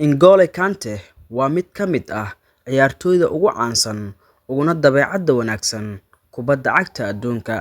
N'Golo Kante waa mid ka mid ah ciyaartoyda ugu caansan uguna dabeecadda wanaagsan kubadda cagta adduunka.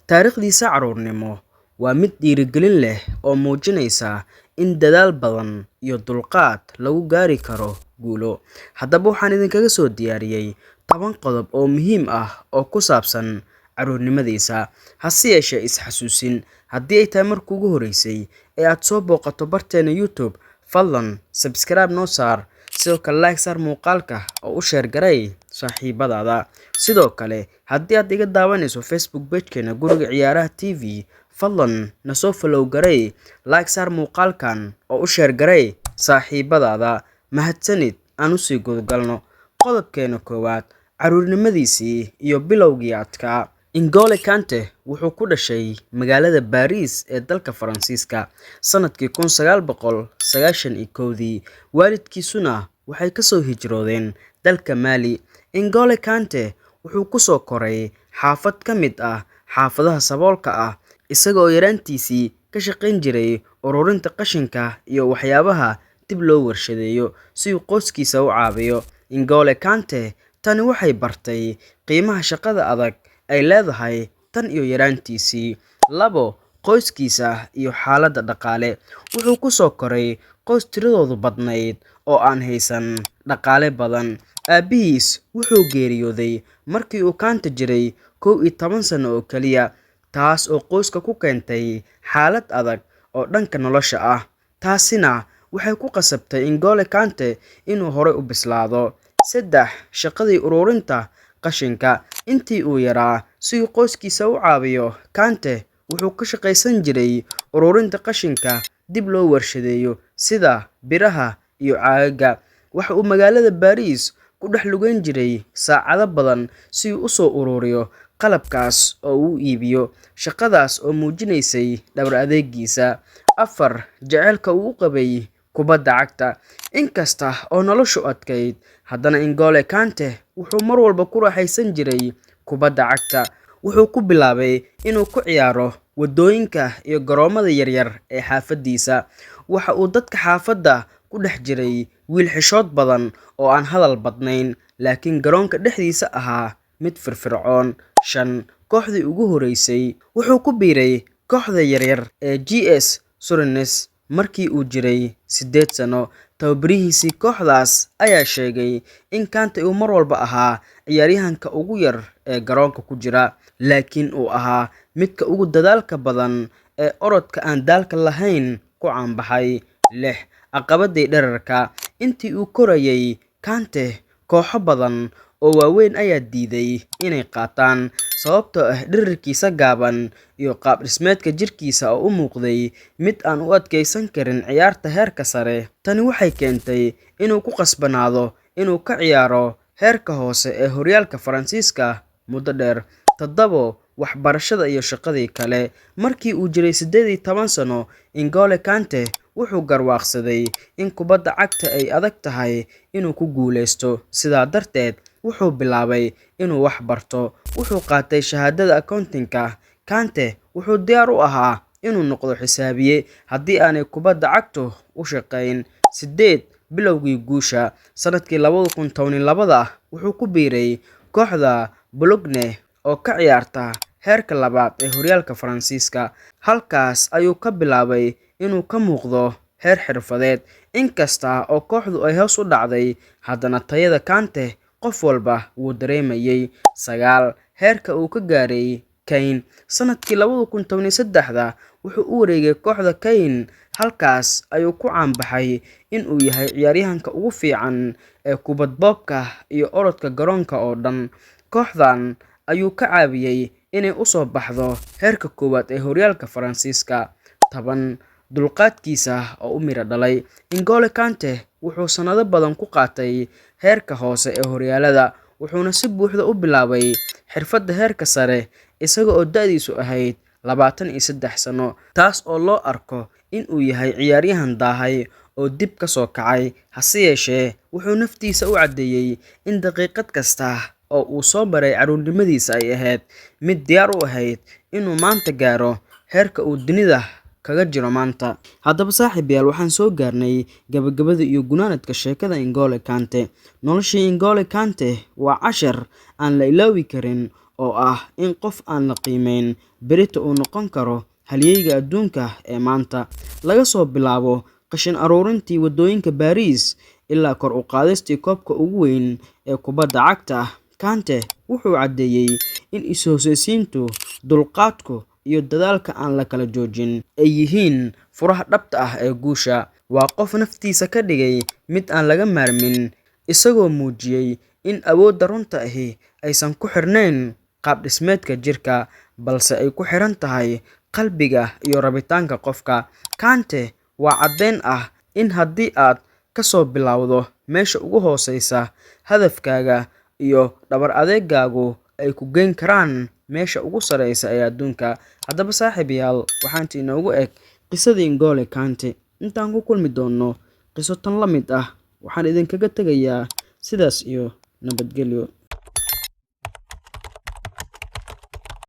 Taariikhdiisa carruurnimo waa mid dhiirigelin leh oo muujinaysa in dadaal badan iyo dulqaad lagu gaari karo guulo. Haddaba waxaan idinkaga soo diyaariyey 10 qodob oo muhiim ah oo ku saabsan carruurnimadiisa. Hase yeeshee is-xasuusin, haddii ay tahay markii ugu horeysay ee aad soo booqato barteena YouTube, fadlan subscribe noo saar, sidoo kale like saar muuqaalka oo u share garay saaxiibadaada. Sidoo kale haddii aad iga daawanayso Facebook page-keena Guriga Ciyaaraha TV, fadlan na soo follow garay, like saar muuqaalkan oo u share garay saaxiibadaada. Mahadsanid. Aan u sii gudagalno qodobkeena koowaad, carruurnimadiisii iyo bilowgii adkaa. N'Golo Kante wuxuu ku dhashay magaalada Paris ee dalka Faransiiska sanadkii 1991. Waalidkiisuna waxay ka soo hijroodeen dalka Mali. N'Golo Kante wuxuu ku soo koray xaafad ka mid ah xaafadaha saboolka ah, isaga oo yaraantiisii ka shaqayn jiray ururinta qashinka iyo waxyaabaha dib loo warshadeeyo si uu qoyskiisa u caawiyo. N'Golo Kante tani waxay bartay qiimaha shaqada adag ay leedahay tan iyo yaraantiisii. 2. Qoyskiisa iyo xaaladda dhaqaale. Wuxuu ku soo koray qoys tiradoodu badnayd oo aan haysan dhaqaale badan. Aabihiis wuxuu geeriyooday markii uu Kante jiray 11 sano oo kaliya, taas oo qoyska ku keentay xaalad adag oo dhanka nolosha ah. Taasina waxay ku qasabtay N'Golo Kante inuu horey u bislaado. 3. Shaqadii ururinta qashinka. Intii uu yaraa, si uu qoyskiisa u caawiyo, Kante wuxuu ka shaqaysan jiray ururinta qashinka dib loo warshadeeyo sida biraha iyo caagagga. Waxa uu magaalada Paris ku dhex lugayn jiray saacado badan si uu u soo ururiyo qalabkaas oo uu iibiyo. Shaqadaas oo muujinaysay dhabar adeegiisa. 4. Jacaylka uu u qabay kubadda cagta. Inkasta oo noloshu adkayd, haddana N'Golo Kante wuxuu mar walba ku raaxaysan jiray kubadda cagta. Wuxuu ku bilaabay inuu ku ciyaaro waddooyinka iyo garoomada yaryar ee xaafadiisa. Waxa uu dadka xaafadda ku dhex jiray wiil xishood badan oo aan hadal badnayn, laakiin garoonka dhexdiisa ahaa mid firfircoon. 5. Kooxdii ugu horeysay. Wuxuu ku biiray kooxda yaryar ee GS Sournes markii uu jiray 8 sano. Tababarihiisii kooxdaas ayaa sheegay in Kante uu mar walba ahaa ciyaaryahanka ugu yar ee garoonka ku jira, laakiin uu ahaa midka ugu dadaalka badan ee orodka aan daalka lahayn ku caanbaxay. 6. Caqabadii dhererka. Intii uu korayay, Kante kooxo badan oo waaweyn ayaa diiday inay qaataan sababtoo ah dhererkiisa gaaban iyo qaab dhismeedka jirkiisa oo u muuqday mid aan u adkeysan karin ciyaarta heerka sare. Tani waxay keentay inuu ku qasbanaado inuu ka ciyaaro heerka hoose ee horyaalka Faransiiska muddo dheer. 7. Waxbarashada iyo shaqadii kale. Markii uu jiray 18 sano, N'Golo Kante wuxuu garwaaqsaday in kubadda cagta ay adag tahay inuu ku guuleysto. Sidaa darteed, wuxuu bilaabay inuu wax barto. Wuxuu qaatay shahaadada accounting-ka. Kante wuxuu diyaar u ahaa inuu noqdo xisaabiye haddii aanay kubadda cagtu u shaqayn. 8. Bilowgii guusha. Sanadkii 2012 wuxuu ku biiray kooxda Boulogne oo ka ciyaarta heerka labaad ee horyaalka Faransiiska. Halkaas ayuu ka bilaabay inuu ka muuqdo heer xirfadeed. Inkasta oo kooxdu ay hoos u dhacday, haddana tayada Kante qof walba wuu dareemayay. 9. Heerka uu ka gaaray Caen. Sanadkii 2013 wuxuu u wareegay kooxda Caen. Halkaas ayuu ku caanbaxay in uu yahay ciyaaryahanka ugu fiican ee kubad boobka iyo orodka garoonka oo dhan. Kooxdan ayuu ka caawiyay inay u soo baxdo heerka koowaad ee horyaalka Faransiiska. 10. Dulqaadkiisa oo u miro dhalay. N'Golo Kante wuxuu sanado badan ku qaatay heerka hoose ee horyaalada, wuxuuna si buuxda u bilaabay xirfadda heerka sare isaga oo da'diisu ahayd 23 sano, taas oo loo arko in uu yahay ciyaaryahan daahay oo dib ka soo kacay. Hase yeeshee, wuxuu naftiisa u caddeeyay in daqiiqad kasta oo uu soo maray carruurnimadiisa ay ahayd mid diyaar u ahayd inuu maanta gaaro heerka uu dunida kaga jiro maanta. Haddaba saaxiibayaal, waxaan soo gaarnay gabagabada iyo gunaanadka sheekada N'Golo Kante. Noloshii N'Golo Kante waa cashar aan la ilaawi karin oo ah in qof aan la qiimeyn berrito uu noqon karo halyeyga adduunka ee maanta. Laga soo bilaabo qashin aruurintii waddooyinka Paris ilaa kor u qaadistii koobka ugu weyn ee kubadda cagta, Kante wuxuu caddeeyay in is-hoosaysiintu, dulqaadku iyo dadaalka aan la kala joojin ay yihiin furaha dhabta ah ee guusha. Waa qof naftiisa ka dhigay mid aan laga maarmin, isagoo muujiyay in awoodda runta ahi aysan ku xirnayn qaab dhismeedka jirka, balse ay ku xiran tahay qalbiga iyo rabitaanka qofka. Kante waa caddeyn ah in haddii aad ka soo bilowdo meesha ugu hooseysa, hadafkaaga iyo dhabar adeegaagu ay ku geyn karaan meesha ugu sareysa ee adduunka. Haddaba saaxiibayaal, waxaa inoogu eg qisadii N'Golo Kante. Intaan ku kulmi doono qiso tan la mid ah, waxaan idinkaga tegayaa sidaas iyo nabadgelyo.